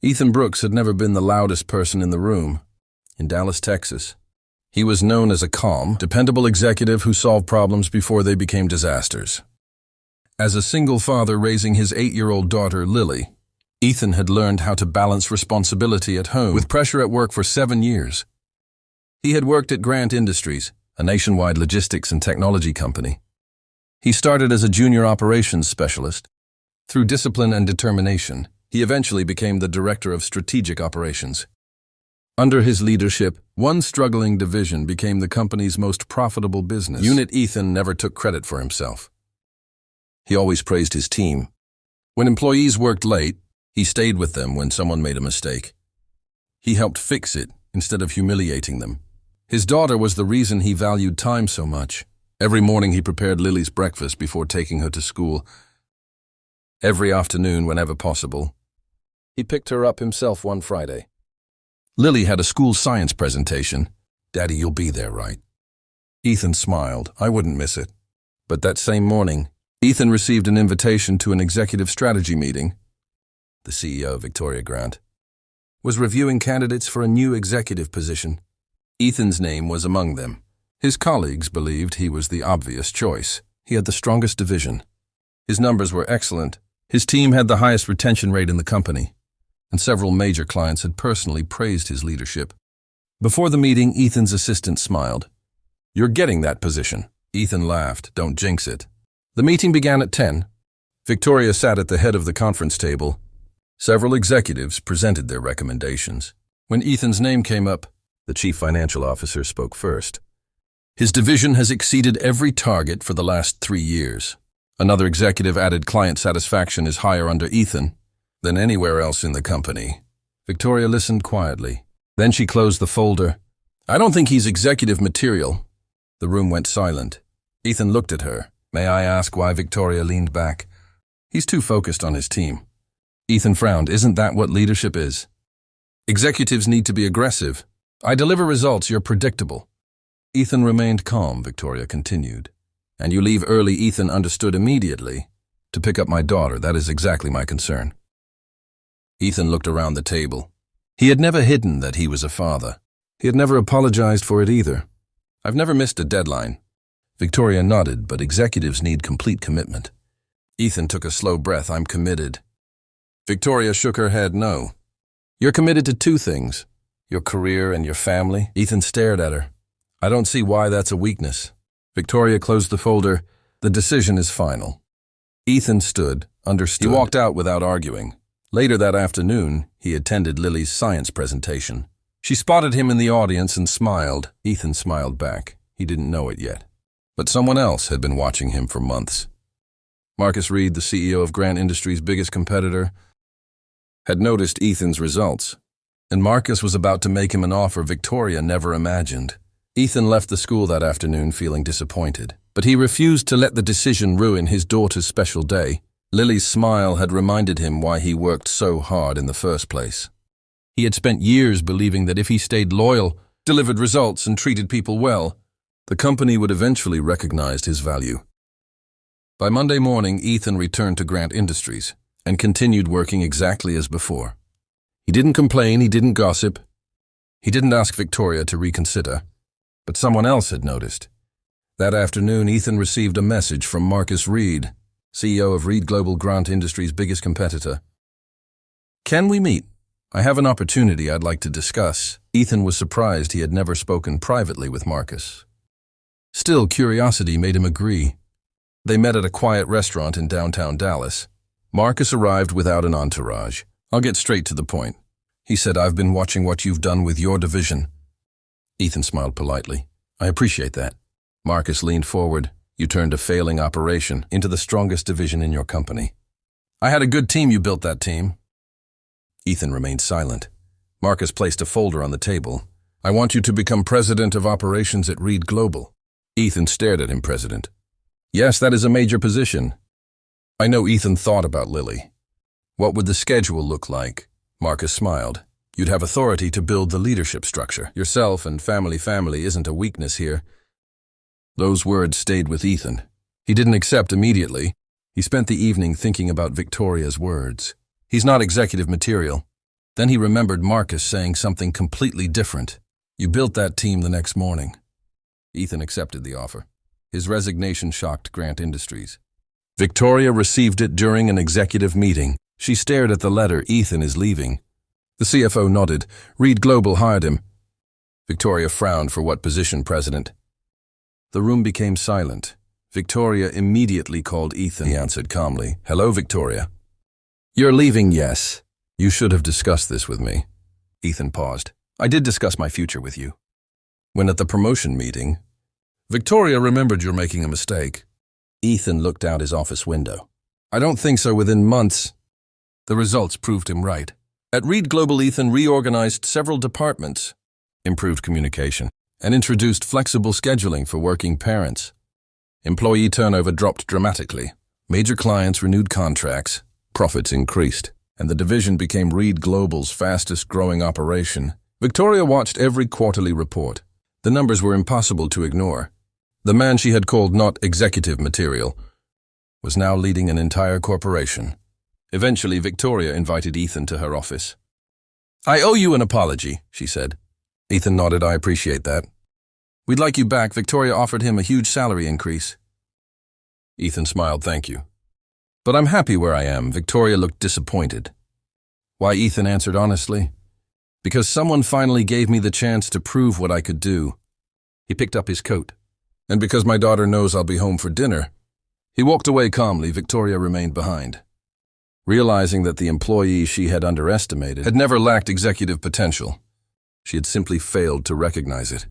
Ethan Brooks had never been the loudest person in the room. In Dallas, Texas, he was known as a calm, dependable executive who solved problems before they became disasters. As a single father raising his 8-year-old daughter, Lily, Ethan had learned how to balance responsibility at home with pressure at work for 7 years. He had worked at Grant Industries, a nationwide logistics and technology company. He started as a junior operations specialist. Through discipline and determination, he eventually became the director of strategic operations. Under his leadership, one struggling division became the company's most profitable business unit. Ethan never took credit for himself. He always praised his team. When employees worked late, he stayed with them when someone made a mistake. He helped fix it instead of humiliating them. His daughter was the reason he valued time so much. Every morning he prepared Lily's breakfast before taking her to school. Every afternoon, whenever possible, he picked her up himself one Friday. Lily had a school science presentation. "Daddy, you'll be there, right?" Ethan smiled. "I wouldn't miss it." But that same morning, Ethan received an invitation to an executive strategy meeting. The CEO, Victoria Grant, was reviewing candidates for a new executive position. Ethan's name was among them. His colleagues believed he was the obvious choice. He had the strongest division. His numbers were excellent. His team had the highest retention rate in the company, and several major clients had personally praised his leadership. Before the meeting, Ethan's assistant smiled. "You're getting that position." Ethan laughed. "Don't jinx it." The meeting began at 10. Victoria sat at the head of the conference table. Several executives presented their recommendations. When Ethan's name came up, the chief financial officer spoke first. "His division has exceeded every target for the last 3 years. Another executive added client satisfaction is higher under Ethan than anywhere else in the company." Victoria listened quietly. Then she closed the folder. "I don't think he's executive material." The room went silent. Ethan looked at her. "May I ask why?" Victoria leaned back. "He's too focused on his team." Ethan frowned. "Isn't that what leadership is? Executives need to be aggressive. I deliver results, you're predictable." Ethan remained calm, Victoria continued. "And you leave early." Ethan understood immediately. "To pick up my daughter, that is exactly my concern." Ethan looked around the table. He had never hidden that he was a father. He had never apologized for it either. "I've never missed a deadline." Victoria nodded, but executives need complete commitment. Ethan took a slow breath. "I'm committed." Victoria shook her head. "No. You're committed to 2 things, your career and your family." Ethan stared at her. "I don't see why that's a weakness." Victoria closed the folder. "The decision is final." Ethan stood, understood. He walked out without arguing. Later that afternoon, he attended Lily's science presentation. She spotted him in the audience and smiled. Ethan smiled back. He didn't know it yet. But someone else had been watching him for months. Marcus Reed, the CEO of Grant Industries' biggest competitor, had noticed Ethan's results, and Marcus was about to make him an offer Victoria never imagined. Ethan left the school that afternoon feeling disappointed, but he refused to let the decision ruin his daughter's special day. Lily's smile had reminded him why he worked so hard in the first place. He had spent years believing that if he stayed loyal, delivered results, and treated people well, the company would eventually recognize his value. By Monday morning, Ethan returned to Grant Industries and continued working exactly as before. He didn't complain, he didn't gossip, he didn't ask Victoria to reconsider, but someone else had noticed. That afternoon, Ethan received a message from Marcus Reed, CEO of Reed Global, Grant Industries' biggest competitor. "Can we meet? I have an opportunity I'd like to discuss." Ethan was surprised he had never spoken privately with Marcus. Still, curiosity made him agree. They met at a quiet restaurant in downtown Dallas. Marcus arrived without an entourage. "I'll get straight to the point," he said. "I've been watching what you've done with your division." Ethan smiled politely. "I appreciate that." Marcus leaned forward. "You turned a failing operation into the strongest division in your company." "I had a good team. You built that team." Ethan remained silent. Marcus placed a folder on the table. "I want you to become president of operations at Reed Global." Ethan stared at him. "President?" "Yes, that is a major position." I know Ethan thought about Lily. "What would the schedule look like?" Marcus smiled. "You'd have authority to build the leadership structure. Yourself and family isn't a weakness here." Those words stayed with Ethan. He didn't accept immediately. He spent the evening thinking about Victoria's words. "He's not executive material." Then he remembered Marcus saying something completely different. You built that team the next morning. Ethan accepted the offer. His resignation shocked Grant Industries. Victoria received it during an executive meeting. She stared at the letter, Ethan is leaving. The CFO nodded. Reed Global hired him. Victoria frowned for what position, President? The room became silent. Victoria immediately called Ethan. He answered calmly. Hello, Victoria. You're leaving, yes. You should have discussed this with me. Ethan paused. I did discuss my future with you. When at the promotion meeting, Victoria remembered you're making a mistake. Ethan looked out his office window. I don't think so within months. The results proved him right. At Reed Global, Ethan reorganized several departments, improved communication, and introduced flexible scheduling for working parents. Employee turnover dropped dramatically. Major clients renewed contracts, profits increased, and the division became Reed Global's fastest-growing operation. Victoria watched every quarterly report. The numbers were impossible to ignore. The man she had called not executive material was now leading an entire corporation. Eventually, Victoria invited Ethan to her office. I owe you an apology, she said. Ethan nodded. I appreciate that. We'd like you back. Victoria offered him a huge salary increase. Ethan smiled. Thank you. But I'm happy where I am. Victoria looked disappointed. Why? Ethan answered honestly. Because someone finally gave me the chance to prove what I could do. He picked up his coat. And because my daughter knows I'll be home for dinner. He walked away calmly. Victoria remained behind. Realizing that the employee she had underestimated had never lacked executive potential, she had simply failed to recognize it.